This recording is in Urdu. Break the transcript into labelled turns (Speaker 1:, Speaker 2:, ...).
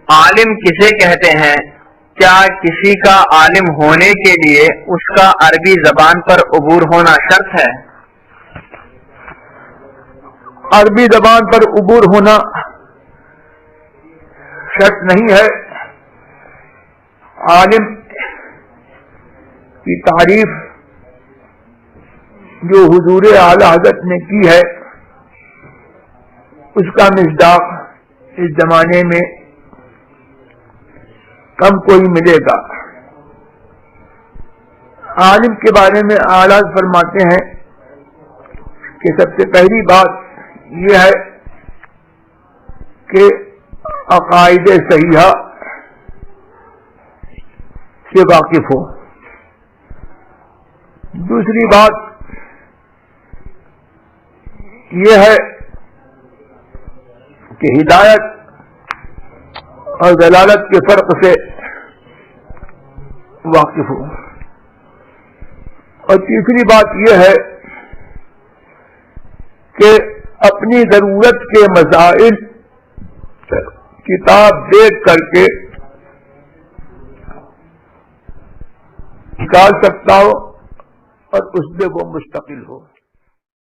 Speaker 1: عالم کسے کہتے ہیں؟ کیا کسی کا عالم ہونے کے لیے اس کا عربی زبان پر عبور ہونا شرط ہے؟
Speaker 2: عربی زبان پر عبور ہونا شرط نہیں ہے. عالم کی تعریف جو حضور اعلی حضرت نے کی ہے اس کا مصداق اس زمانے میں کم کوئی ملے گا. عالم کے بارے میں اعلیٰ فرماتے ہیں کہ سب سے پہلی بات یہ ہے کہ عقائد صحیحہ سے واقف ہو. دوسری بات یہ ہے کہ ہدایت اور دلالت کے فرق سے واقف ہو. اور تیسری بات یہ ہے کہ اپنی ضرورت کے مسائل کتاب دیکھ کر کے نکال سکتا ہو اور اس میں وہ مستقل ہو.